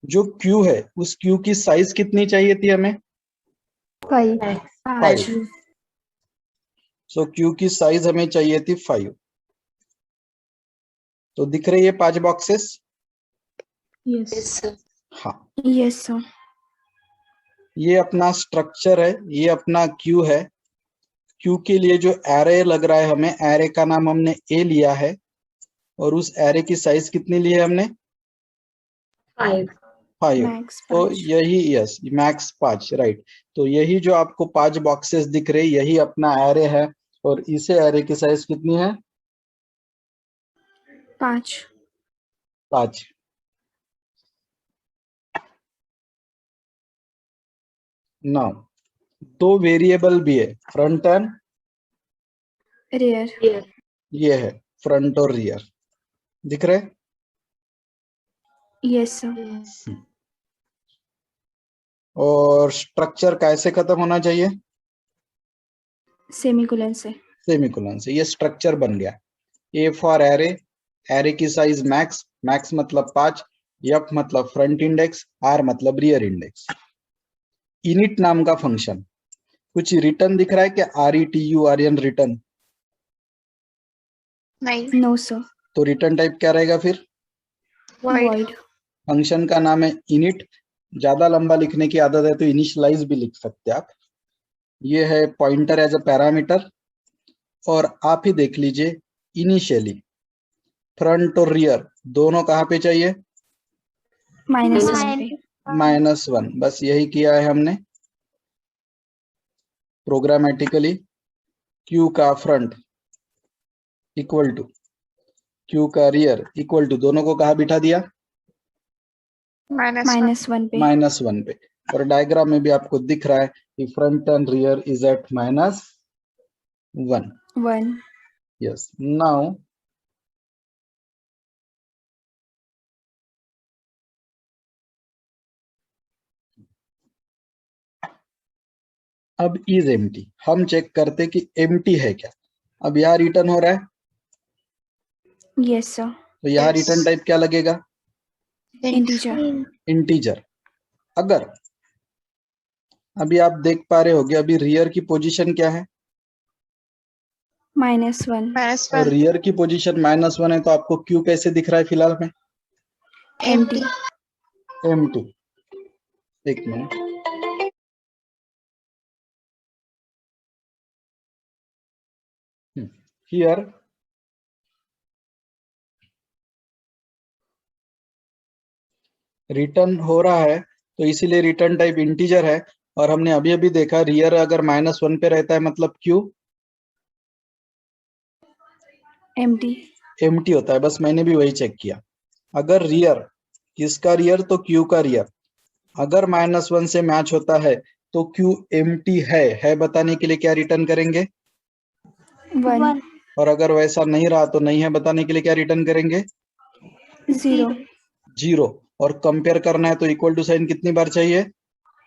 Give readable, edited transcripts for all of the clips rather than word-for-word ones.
जो क्यू है उस क्यू की साइज कितनी चाहिए थी हमें? 5। 5। सो क्यू की साइज हमें चाहिए थी 5। तो दिख रही है 5 बॉक्सेस? यस हाँ, यस सर। ये अपना स्ट्रक्चर है, ये अपना क्यू है। क्यू के लिए जो एरे लग रहा है, हमें एरे का नाम हमने ए लिया है, और उस एरे की साइज कितनी ली है हमने? 5। 5। मैक्स तो 5। यही, यस, मैक्स 5, राइट। तो यही जो आपको 5 बॉक्सेस दिख रहे, यही अपना एरे है, और इसे एरे की साइज कितनी है? 5। 5। नाउ दो वेरिएबल भी है, फ्रंट एंड रियर। ये है, फ्रंट और रियर, दिख रहे? Yes sir. और स्ट्रक्चर कैसे खत्म होना चाहिए? सेमीकोलन से। सेमीकोलन से। ये स्ट्रक्चर बन गया। ए फॉर एरे, एरे की साइज मैक्स, मैक्स मतलब 5, एफ मतलब फ्रंट इंडेक्स, आर मतलब रियर इंडेक्स। इनिट नाम का फंक्शन, कुछ रिटर्न दिख रहा है क्या? R E T U R N return? नहीं। No sir. तो रिटर्न टाइप क्या रहेगा फिर? वॉइड। फंक्शन का नाम है इनिट। ज्यादा लंबा लिखने की आदत है तो इनिशियलाइज भी लिख सकते हैं आप। ये है पॉइंटर एज अ पैरामीटर, और आप ही देख लीजिए, इनिशियली फ्रंट और रियर दोनों कहाँ पे चाहिए? -1 पे। -1। बस यही किया है हमने प्रोग्रामेटिकली। क्यू का फ्रंट इक्वल टू क्यू का रियर इक्वल टू, दोनों को कहाँ बिठा दिया? -1 पे। -1 पे। और डायग्राम में भी आपको दिख रहा है कि front and rear is at -1। 1। Yes. Now अब इज एम्प्टी, हम चेक करते कि एम्प्टी है क्या। अब यहाँ रिटर्न हो रहा है, यस सर। तो यहाँ रिटर्न टाइप क्या लगेगा? इंटीजर। इंटीजर। अगर अभी आप देख पा रहे होगे, अभी रियर की पोजीशन क्या है? -1। और रियर की पोजीशन -1 है, तो आपको क्यू कैसे दिख रहा है फिलहाल में? एम्प्टी। एम्प्टी। एक मिनट, हियर रिटर्न हो रहा है, तो इसीलिए रिटर्न टाइप इंटीजर है। और हमने अभी अभी देखा, रियर अगर -1 पे रहता है मतलब क्यू एम्प्टी। एम्प्टी होता है। बस मैंने भी वही चेक किया। अगर रियर, किसका रियर? तो क्यू का रियर अगर -1 से मैच होता है तो क्यू एम्प्टी है बताने के लिए क्या रिटर्न करेंगे? 1। और अगर वैसा नहीं रहा तो नहीं है बताने के लिए क्या रिटर्न करेंगे? 0। 0। और कंपेयर करना है तो इक्वल टू साइन कितनी बार चाहिए?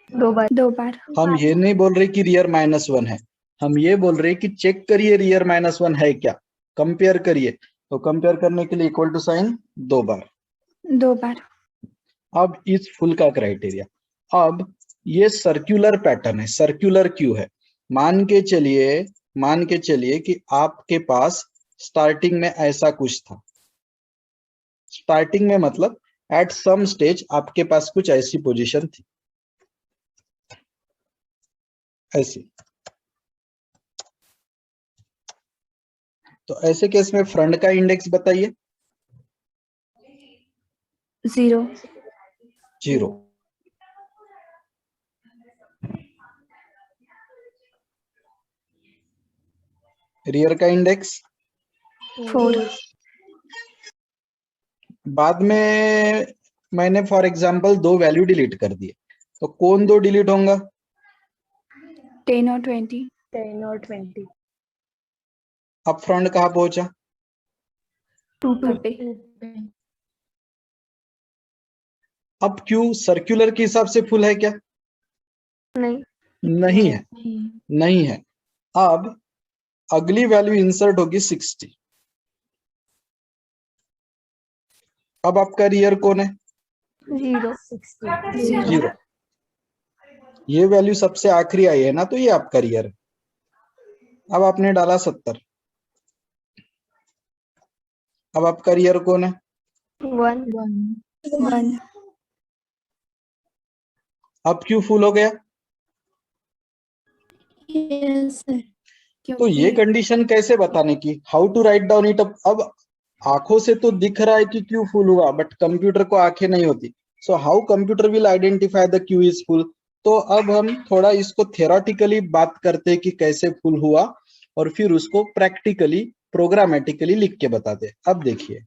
2 बार। 2 बार। हम ये नहीं बोल रहे कि रियर -1 है, हम ये बोल रहे कि चेक करिए रियर -1 है क्या, कंपेयर करिए। तो कंपेयर करने के लिए इक्वल टू साइन 2 बार। 2 बार। अब इस फुल का क्राइटेरिया, अब ये सर्कुलर पैटर्न है, सर्कुलर क्यू है। मान के चलिए कि आपके पास स्टार्टिंग में ऐसा कुछ था। स्टार्टिंग में मतलब एट सम स्टेज आपके पास कुछ ऐसी पोजीशन थी, ऐसी। तो ऐसे केस में फ्रंट का इंडेक्स बताइए। 0। 0। रियर का इंडेक्स 4। बाद में मैंने फॉर एग्जांपल 2 वैल्यू डिलीट कर दिए, तो कौन 2 डिलीट होगा? 10 और 20। 10 और 20। अब फ्रंट कहाँ पहुंचा? 2 पे। अब क्यू सर्कुलर के हिसाब से फुल है क्या? नहीं। नहीं है, नहीं है। अब अगली वैल्यू इंसर्ट होगी 60। अब आपका रियर कौन है? 0 60 0। ये वैल्यू सबसे आखिरी आई है ना, तो ये आपका रियर है। अब आपने डाला 70। अब आपका रियर कौन है? 1 1 अब क्यों फुल हो गया? यस सर तो ये कंडीशन कैसे बताने की, how to write down it? अब आंखों से तो दिख रहा है कि क्यू फुल हुआ, बट कंप्यूटर को आंखें नहीं होती। So how computer will identify the queue is full? तो अब हम थोड़ा इसको थ्योरेटिकली बात करते हैं कि कैसे फुल हुआ, और फिर उसको प्रैक्टिकली प्रोग्रामेटिकली लिख के बताते। अब देखिए,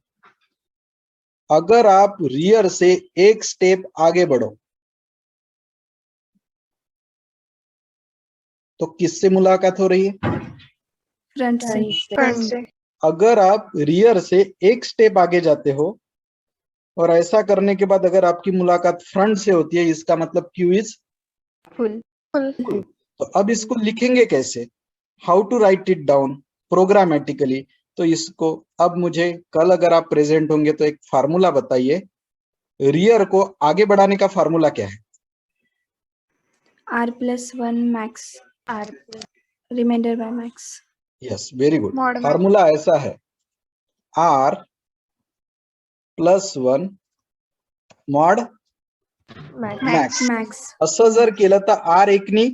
अगर आप रियर से एक स्टेप आगे बढ़ो तो किससे मुलाकात हो रही है? फ्रंट से फ्रंट से अगर आप रियर से एक स्टेप आगे जाते हो और ऐसा करने के बाद अगर आपकी मुलाकात फ्रंट से होती है, इसका मतलब क्यू इज फुल तो अब इसको लिखेंगे कैसे? How to write it down programmatically? तो इसको अब मुझे कल अगर आप प्रेजेंट होंगे तो एक फार्मूला बताइए। रियर को आगे बढ़ाने का फार्मूला क्या है? R+1 max R remainder by max yes, very good. Formula ऐसा है, R+1 मॉड मॅक्स। max असं जर केलं तर आर एकनी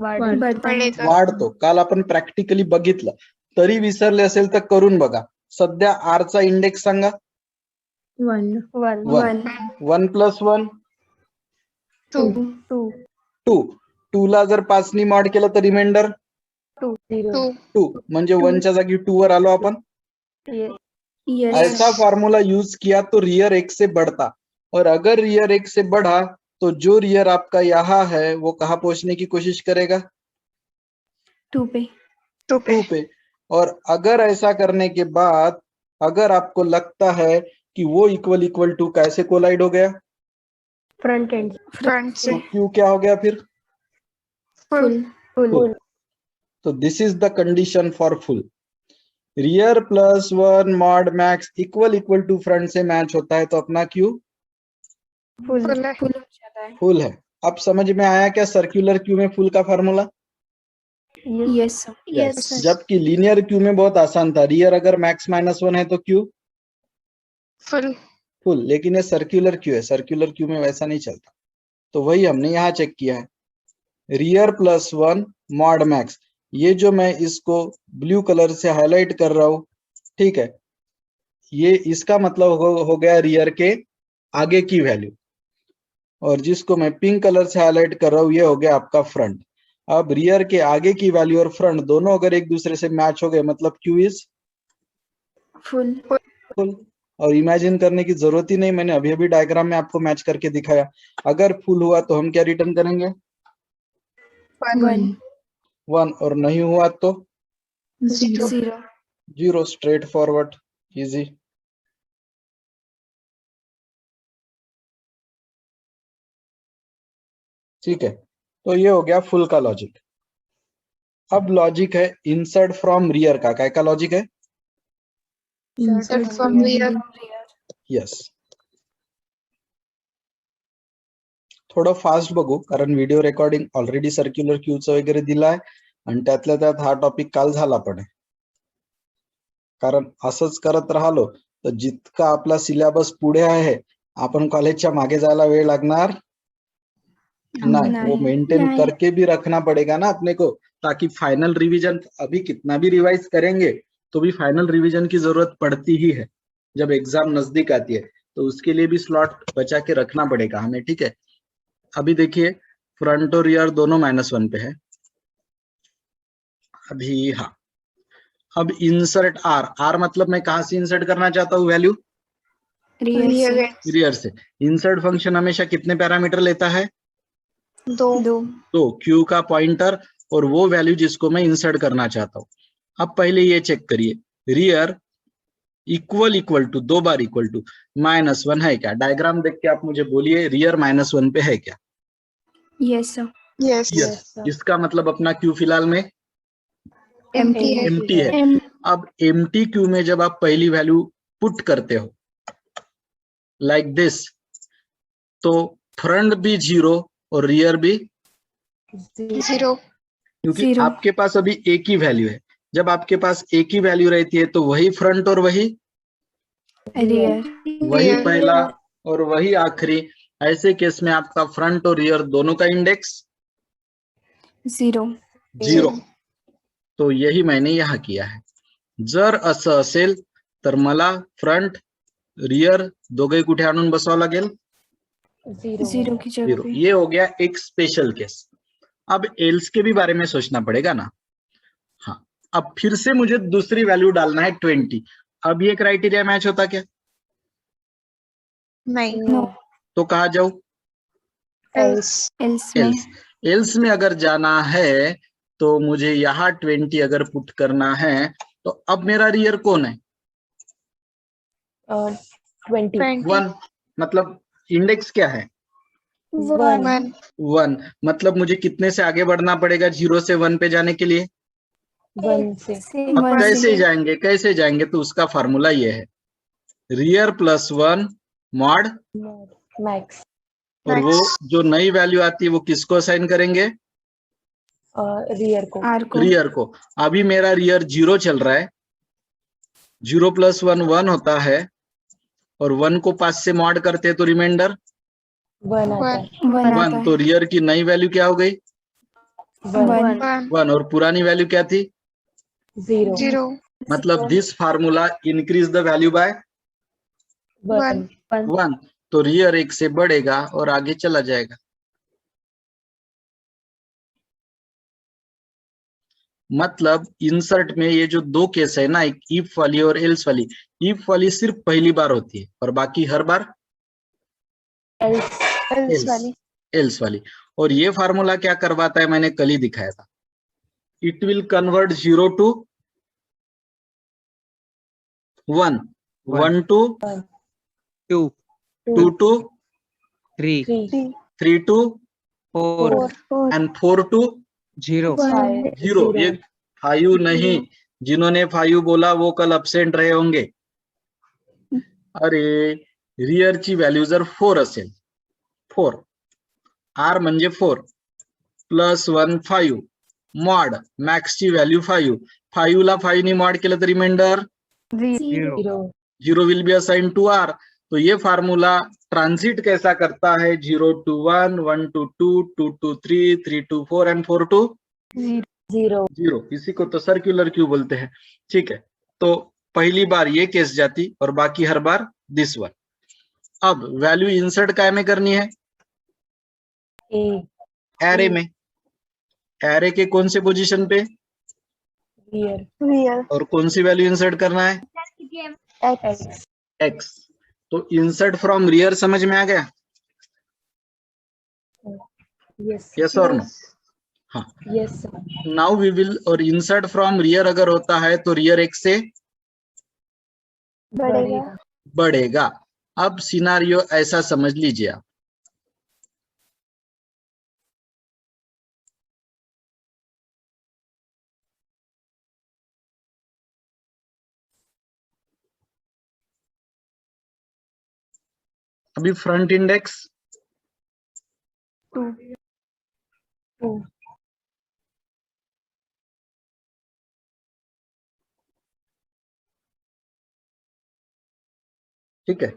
बढ़ता वाढतो। काल आपण प्रॅक्टिकली बघितलं, तरी विसरले असेल तर करून बघा। सध्या आर चा इंडेक्स सांगा। 1 1 1 + 1 2 2 2 ला जर 5 नी मॉड केलं तर रिमाइंडर 2 0 2, म्हणजे 1 च्या जागी 2 वर आलो आपण। yes ऐसा फार्मूला यूज किया तो रियर एक से बढ़ता, और अगर रियर एक से बढ़ा तो जो रियर आपका यहाँ है वो कहाँ पहुंचने की कोशिश करेगा? 2 पे 2 पे। और अगर ऐसा करने के बाद अगर आपको लगता है कि वो इक्वल टू कैसे कोलाइड हो गया, फ्रंट एंड तो क्यू क्या हो गया फिर? full full. तो this is the condition for full. Rear +1 mod max equal to front से मैच होता है तो अपना क्यू फुल full हो जाता है फुल है। अब समझ में आया क्या सर्कुलर क्यू में फुल का फार्मूला? yes sir yes. जबकि लीनियर क्यू में बहुत आसान था, रियर अगर मैक्स -1 है तो क्यू फुल। लेकिन ये सर्कुलर क्यू है, सर्कुलर क्यू में वैसा नहीं चलता। तो वही हमने यहाँ चेक किया है, रियर +1 मॉड मैक्स। ये जो मैं इसको ब्लू कलर से हाईलाइट कर रहा हूं, ठीक है, ये इसका मतलब हो गया रियर के आगे की वैल्यू, और जिसको मैं पिंक कलर से हाईलाइट कर रहा हूं ये हो गया आपका फ्रंट। अब रियर के आगे की वैल्यू और फ्रंट दोनों अगर एक दूसरे से मैच हो गए मतलब क्यू इज full फुल। और इमेजिन करने की जरूरत ही नहीं, मैंने अभी अभी डायग्राम में आपको मैच करके दिखाया। अगर फुल हुआ तो हम क्या रिटर्न करेंगे? 1 1, और नहीं हुआ तो 0 0। Straight forward, easy. ठीक है, तो ये हो गया फुल का लॉजिक। अब लॉजिक है इंसर्ट फ्रॉम रियर का। क्या का लॉजिक है? यस। थोडं फास्ट बघू, कारण व्हिडिओ रेकॉर्डिंग ऑलरेडी सर्क्युलर क्यूचं वगैरे दिलं आहे, आणि त्यातल्या त्यात हा टॉपिक काल झाला पण आहे। कारण असंच करत राहिलो तर जितका आपला सिलेबस पुढे आहे, आपण कॉलेजच्या मागे जायला वेळ लागणार नहीं। वो मेंटेन करके भी रखना पड़ेगा ना अपने को, ताकि फाइनल रिवीजन अभी कितना भी रिवाइज करेंगे तो भी फाइनल रिवीजन की जरूरत पड़ती ही है जब एग्जाम नजदीक आती है। तो उसके लिए भी स्लॉट बचा के रखना पड़ेगा हमें, ठीक है। अभी देखिए फ्रंट और रियर दोनों -1 पे है अभी। हाँ, अब इंसर्ट आर। आर मतलब मैं कहां से इंसर्ट करना चाहता हूँ वैल्यू? रियर से। इंसर्ट फंक्शन हमेशा कितने पैरामीटर लेता है? 2 तो क्यू का पॉइंटर और वो वैल्यू जिसको मैं इंसर्ट करना चाहता हूँ। अब पहले ये चेक करिए, रियर इक्वल टू 2 बार इक्वल टू -1 है क्या? डायग्राम देख के आप मुझे बोलिए रियर -1 पे है क्या? yes sir yes. इसका मतलब अपना क्यू फिलहाल में एम्प्टी है। अब एम्प्टी क्यू में जब आप पहली वैल्यू पुट करते हो, लाइक दिस, तो फ्रंट भी 0 और रियर भी, जीरो क्योंकि Zero. आपके पास अभी एक ही वैल्यू है। जब आपके पास एक ही वैल्यू रहती है तो वही फ्रंट और वही Rear. वही Rear. पहला और वही आखिरी। ऐसे केस में आपका फ्रंट और रियर दोनों का इंडेक्स Zero. 0। तो यही मैंने यहाँ किया है। जर असं असेल तर मला फ्रंट रियर दोघे कुठे आणून बसवावं लागेल, Zero की जगह 0। पे. ये हो गया एक स्पेशल केस। अब एल्स के भी बारे में सोचना पड़ेगा ना। हाँ, अब फिर से मुझे दूसरी वैल्यू डालना है 20। अब ये क्राइटेरिया मैच होता क्या? नहीं. No. तो कहाँ जाऊं? Else. Else में. एल्स। एल्स में अगर जाना है तो मुझे यहाँ 20 अगर पुट करना है, तो अब मेरा रियर कौन है? 20. 1। मतलब इंडेक्स क्या है? 1. 1। मतलब मुझे कितने से आगे बढ़ना पड़ेगा 0 से 1 पे जाने के लिए? 1 से. अब One कैसे से. जाएंगे? तो उसका फॉर्मूला ये है, रियर प्लस 1 मॉड, मैक्स. और वो जो नई वैल्यू आती है वो किसको असाइन करेंगे? रियर को. R को. रियर को। अभी मेरा रियर 0 चल रहा है, 0 प्लस 1 1 होता है, और 1 को 5 से मॉड करते हैं तो रिमाइंडर 1 आता है. 1 आता 1। है. तो रियर की नई वैल्यू क्या हो गई? 1. 1। और पुरानी वैल्यू क्या थी? 0. Zero. मतलब this formula increase the value by 1. 1। तो रियर 1 से बढ़ेगा और आगे चला जाएगा। मतलब इंसर्ट में ये जो दो केस है ना, एक इफ वाली और एल्स वाली, इफ वाली सिर्फ पहली बार होती है और बाकी हर बार Else. एल्स वाली। और ये फार्मूला क्या करवाता है, मैंने कल ही दिखाया था। It will convert 0 to 1, 1 to 2, 2 to 3, 3 to 4, and 4 to 0. 0। ये 5 नहीं, जिन्होंने 5 बोला वो कल अब्सेंट रहे होंगे। अरे रियरची व्हॅल्यू जर 4 असेल, 4 आर म्हणजे 4 प्लस 1 5 मॉड मॅक्सची व्हॅल्यू 5, 5 ला 5 ने मॉड केलं तर remainder 0. 0 will be assign to R. तो ये फार्मूला ट्रांजिट कैसा करता है, 0 to 1, 1 to 2, 2 to 3, 3 to 4 and 4 to 0. इसी को तो सर्कुलर क्यू बोलते हैं। ठीक है, तो पहली बार ये केस जाती और बाकी हर बार दिस वन। अब वैल्यू इंसर्ट काय में करनी है? A. एरे में। एरे के कौन से पोजीशन पे Rear. और कौन सी वैल्यू इंसर्ट करना है? X. एक्स। तो इंसर्ट फ्रॉम रियर समझ में आ गया? Yes. यस और नो? हाँ। Yes. नाउ वी विल, और इंसर्ट फ्रॉम रियर अगर होता है तो रियर एक्स से बढ़ेगा. बढ़ेगा। अब सिनारियो ऐसा समझ लीजिए आप, अभी फ्रंट इंडेक्स 2. ठीक है।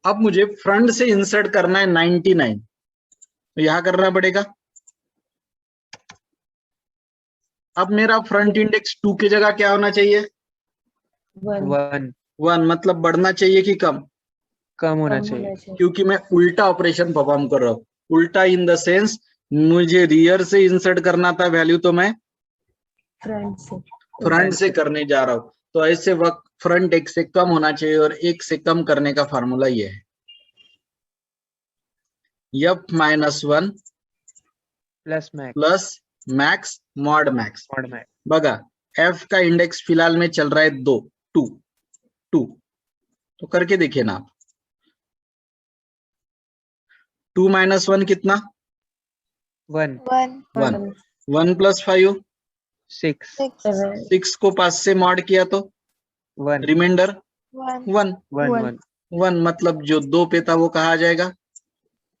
अब मुझे फ्रंट से इंसर्ट करना है 99, तो यहां करना पड़ेगा। अब मेरा फ्रंट इंडेक्स 2 की जगह क्या होना चाहिए? 1. 1 1। मतलब बढ़ना चाहिए कि कम? कम होना चाहिए. क्योंकि मैं उल्टा ऑपरेशन परफॉर्म कर रहा हूं। उल्टा इन द सेंस, मुझे रियर से इंसर्ट करना था वैल्यू, तो मैं फ्रंट से करने जा रहा हूं। तो ऐसे वक्त फ्रंट 1 से कम होना चाहिए, और 1 से कम करने का फार्मूला ये है, f-1 plus max plus max mod max. Mod max. बघा, एफ का इंडेक्स फिलहाल में चल रहा है 2, 2 तो करके देखिए ना आप। 2 माइनस 1 कितना? 1, 1। 1 प्लस 5 6, 6 को 5 से मॉड किया तो 1, रिमाइंडर वन। 1 1 मतलब जो 2 पे था वो कहाँ आ जाएगा?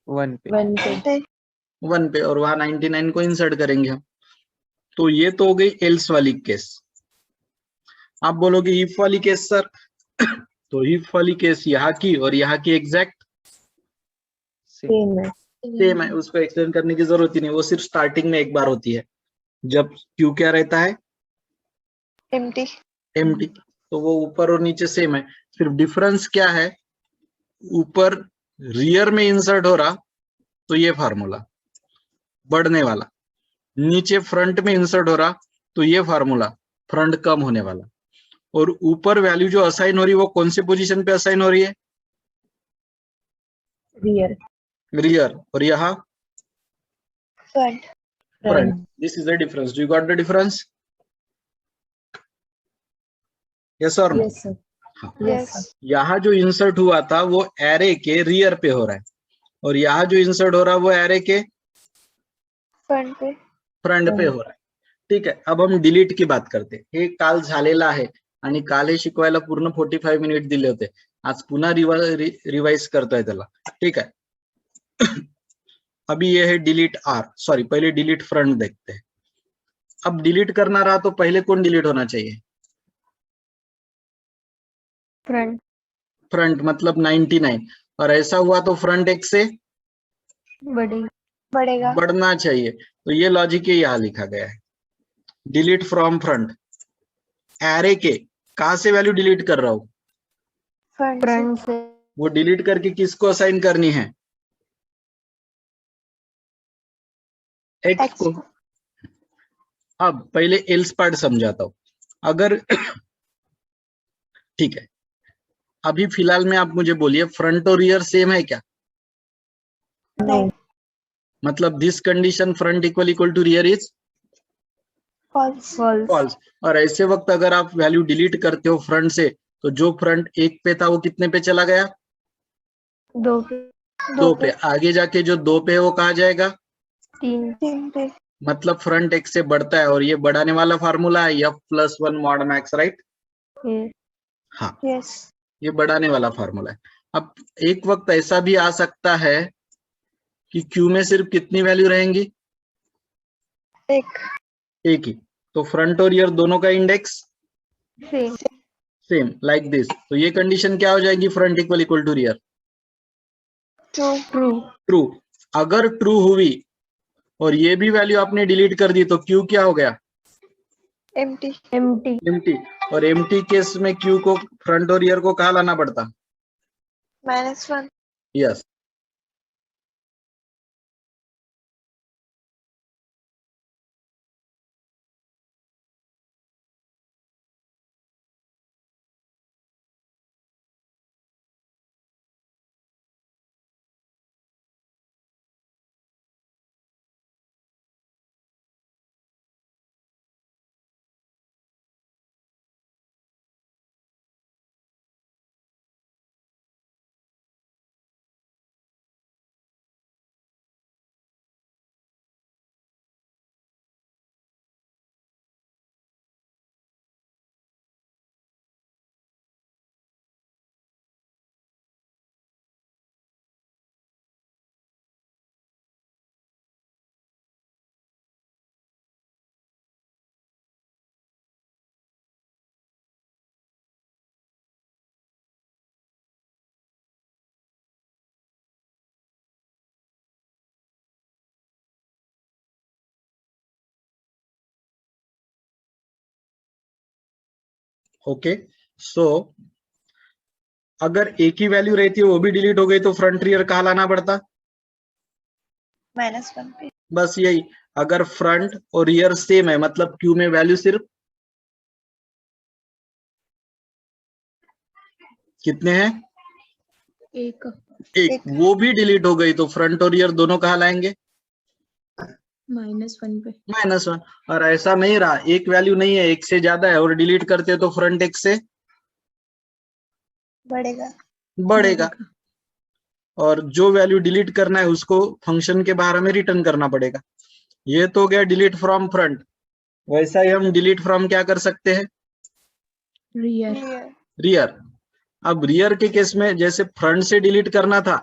1 पे 1 पे 1 पे, और वहां 99 को इंसर्ट करेंगे हम। तो ये तो हो गई एल्स वाली केस। आप बोलोगे इफ वाली केस सर। तो इफ वाली केस यहाँ की और यहाँ की एग्जैक्ट सेम है। सेम है, उसको एक्सप्लेन करने की जरूरत ही नहीं, वो सिर्फ स्टार्टिंग में एक बार होती है जब क्यू क्या रहता है? एम्प्टी। तो वो ऊपर और नीचे सेम है, सिर्फ डिफरेंस क्या है? ऊपर रियर में इंसर्ट हो रहा तो ये फार्मूला बढ़ने वाला, नीचे फ्रंट में इंसर्ट हो रहा तो ये फार्मूला फ्रंट कम होने वाला, और ऊपर वैल्यू जो असाइन हो रही है वो कौन से पोजीशन पे असाइन हो रही है? Rear rear. और यहाँ front front. This is the difference. Do you got the difference? Yes और नो? यस सर यस यहाँ जो इंसर्ट हुआ था वो एरे के रियर पे हो रहा है, और यहाँ जो इंसर्ट हो रहा है वो एरे के फ्रंट पे हो रहा है। ठीक आहे, अब हम डिलीट की बात करते. हे काल झालेलं आहे आणि काल हे शिकवायला पूर्ण 45 मिनिट दिले होते. आज पुन्हा रिवाइज करतोय त्याला. ठीक है. अभी ये है डिलीट आर, सॉरी पहले डिलीट फ्रंट देखते हैं. अब डिलीट करना रहा तो पहले कौन डिलीट होना चाहिए? फ्रंट फ्रंट मतलब 99, और ऐसा हुआ तो फ्रंट एक से बढ़ेगा बढ़ना चाहिए. तो ये लॉजिक यहाँ लिखा गया है. Delete from front. एरे के कहां से वैल्यू डिलीट कर रहा हूं? फ्रंट से. वो डिलीट करके किसको असाइन करनी है? एक्स को. अब पहले एल्स पार्ट समझाता हूं. अगर ठीक है, अभी फिलहाल में आप मुझे बोलिए फ्रंट और रियर सेम है क्या? नहीं मतलब this condition front equal to rear is false. False. और ऐसे वक्त अगर आप वैल्यू डिलीट करते हो फ्रंट से, तो जो फ्रंट एक पे था वो कितने पे चला गया? 2 पे. आगे जाके जो 2 पे है वो कहा जाएगा? 3 पे. मतलब फ्रंट एक से बढ़ता है, और ये बढ़ाने वाला फार्मूला है f+1 मॉड मैक्स, राइट? हाँ, ये बढ़ाने वाला फार्मूला है. अब एक वक्त ऐसा भी आ सकता है कि क्यू में सिर्फ कितनी वैल्यू रहेंगी? एक ही. तो फ्रंट और रियर दोनों का इंडेक्स सेम, लाइक दिस. तो ये कंडीशन क्या हो जाएगी? Front equal to rear. True. अगर ट्रू हुई और ये भी वैल्यू आपने डिलीट कर दी तो क्यू क्या हो गया? एम्प्टी. और एम्प्टी केस में क्यू को फ्रंट और रियर को कहाँ लाना पड़ता? -1 यस. ओके. सो अगर एक ही वैल्यू रहती है वो भी डिलीट हो गई तो फ्रंट रियर कहाँ लाना पड़ता? -1 पे बस यही. अगर फ्रंट और रियर सेम है मतलब क्यू में वैल्यू सिर्फ कितने हैं? एक. वो भी डिलीट हो गई तो फ्रंट और रियर दोनों कहाँ लाएंगे? -1 पे. -1. और ऐसा नहीं रहा, एक वैल्यू नहीं है, एक से ज्यादा है और डिलीट करते हैं तो फ्रंट एक से बढ़ेगा. और जो वैल्यू डिलीट करना है उसको फंक्शन के बाहर हमें रिटर्न करना पड़ेगा. ये तो गया डिलीट फ्रॉम फ्रंट. वैसा ही हम डिलीट फ्रॉम क्या कर सकते हैं? रियर. रियर. अब रियर के केस में जैसे फ्रंट से डिलीट करना था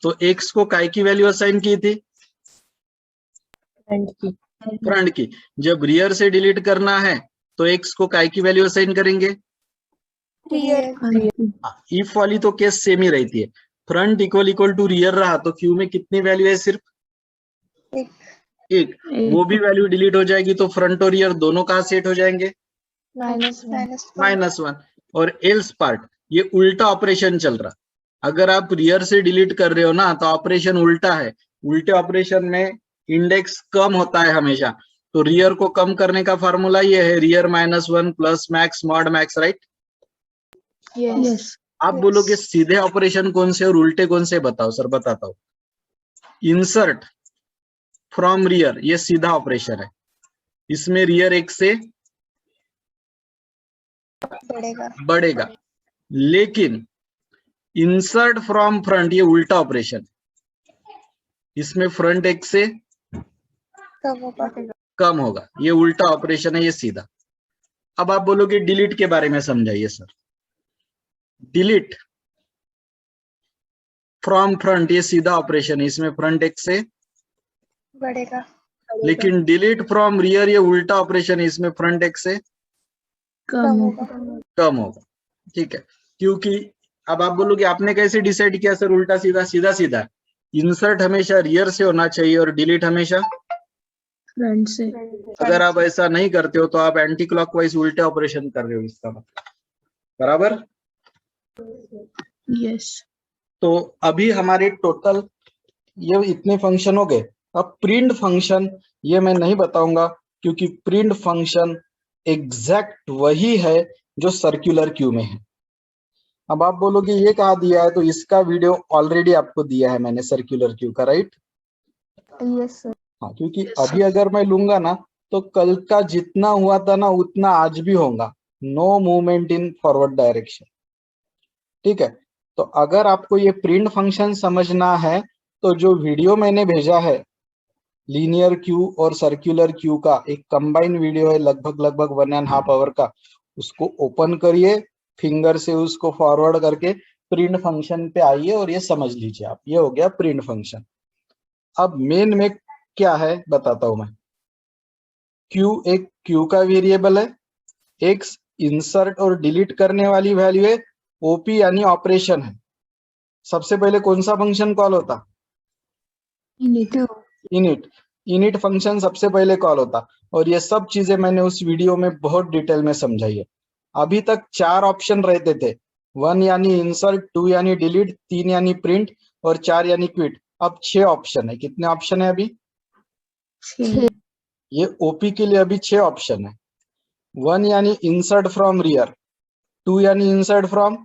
तो एक्स को काय की वैल्यू असाइन की थी? फ्रंट की। जब रियर से डिलीट करना है तो एक्स को काय की वैल्यू असाइन करेंगे? रियर इफ वाली तो केस सेम ही रहती है। फ्रंट इक्वल टू रियर रहा तो क्यू में कितनी वैल्यू है? सिर्फ एक। वो भी वैल्यू डिलीट हो जाएगी तो फ्रंट और रियर दोनों कहाँ सेट हो जाएंगे? -1। और एल्स पार्ट, ये उल्टा ऑपरेशन चल रहा। अगर आप रियर से डिलीट कर रहे हो ना तो ऑपरेशन उल्टा है। उल्टे ऑपरेशन में इंडेक्स कम होता है हमेशा, तो रियर को कम करने का फॉर्मूला ये है rear -1 plus max mod max, right? Yes आप बोलोगे सीधे ऑपरेशन कौन से और उल्टे कौन से? बताओ सर। बताता हूँ। इंसर्ट फ्रॉम रियर, ये सीधा ऑपरेशन है। इसमें रियर एक से बढ़ेगा, लेकिन इंसर्ट फ्रॉम फ्रंट ये उल्टा ऑपरेशन। इसमें फ्रंट एक से कम होगा, ये उल्टा ऑपरेशन है, ये सीधा। अब आप बोलोगे डिलीट के बारे में समझाइए सर। डिलीट फ्रॉम फ्रंट ये सीधा ऑपरेशन है, इसमें फ्रंट एक से बढ़ेगा। लेकिन डिलीट फ्रॉम रियर ये उल्टा ऑपरेशन है, इसमें फ्रंट एक से कम होगा। ठीक है, क्योंकि अब आप बोलोगे आपने कैसे डिसाइड किया सर उल्टा सीधा? सीधा सीधा। इंसर्ट हमेशा रियर से होना चाहिए और डिलीट हमेशा फ्रंट से। अगर आप ऐसा नहीं करते हो तो आप एंटी क्लॉकवाइज उल्टे ऑपरेशन कर रहे हो, इसका मतलब। बराबर? यस। तो अभी हमारे टोटल ये इतने फंक्शन हो गए। अब प्रिंट फंक्शन ये मैं नहीं बताऊंगा, क्योंकि प्रिंट फंक्शन एग्जैक्ट वही है जो सर्कुलर क्यू में है। अब आप बोलोगे ये कहाँ दिया है, तो इसका वीडियो ऑलरेडी आपको दिया है मैंने सर्कुलर क्यू का, राइट? Yes sir. हाँ, क्योंकि अभी अगर मैं लूंगा ना तो कल का जितना हुआ था ना उतना आज भी होगा। No movement in forward direction. ठीक है, तो अगर आपको ये प्रिंट फंक्शन समझना है तो जो वीडियो मैंने भेजा है लीनियर क्यू और सर्कुलर क्यू का, एक कंबाइन वीडियो है लगभग 1.5 आवर का, उसको ओपन करिए, फिंगर से उसको फॉरवर्ड करके प्रिंट फंक्शन पे आइए और ये समझ लीजिए आप। ये हो गया प्रिंट फंक्शन। अब मेन में क्या है बताता हूं मैं। क्यू एक क्यू का वेरिएबल है, एक्स इंसर्ट और डिलीट करने वाली वैल्यू है, ओपी यानी ऑपरेशन है। सबसे पहले कौन सा फंक्शन कॉल होता? इनिट फंक्शन सबसे पहले कॉल होता। और ये सब चीजें मैंने उस वीडियो में बहुत डिटेल में समझाई है। अभी तक 4 ऑप्शन रहते थे, 1 यानी इंसर्ट, 2 यानी डिलीट, 3 यानी प्रिंट और 4 यानी क्विट। अब 6 ऑप्शन है। कितने ऑप्शन है अभी? 6। ये ओपी के लिए अभी 6 ऑप्शन है। 1 यानी इंसर्ट फ्रॉम रियर, 2 यानी इंसर्ट फ्रॉम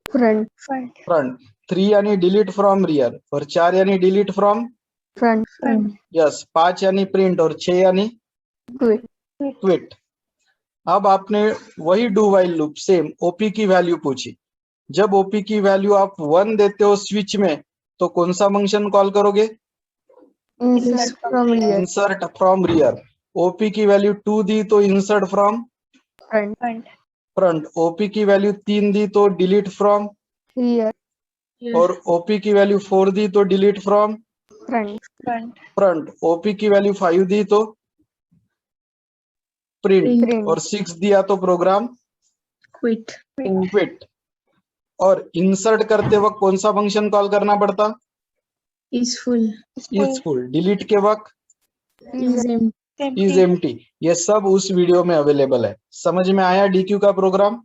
फ्रंट, 3 यानी डिलीट फ्रॉम रियर और 4 यानी डिलीट फ्रॉम फ्रंट। यस, 5 यानी प्रिंट और 6 यानी क्विट। अब आपने वही do while loop same OP की वैल्यू पूछी। जब ओपी की वैल्यू आप 1 देते हो स्विच में तो कौन सा फंक्शन कॉल करोगे? Insert from rear. ओपी की वैल्यू 2 दी तो इंसर्ट फ्रॉम फ्रंट। ओपी की वैल्यू 3 दी तो डिलीट फ्रॉम रियर। और ओपी की वैल्यू 4 दी तो डिलीट फ्रॉम फ्रंट। ओपी की वैल्यू 5 दी तो प्रिंट और 6 दिया तो प्रोग्राम क्विट। और इंसर्ट करते वक्त कौन सा फंक्शन कॉल करना पड़ता? Is full. डिलीट के वक्त इज एम्प्टी। ये सब उस वीडियो में अवेलेबल है। समझ में आया डीक्यू का प्रोग्राम?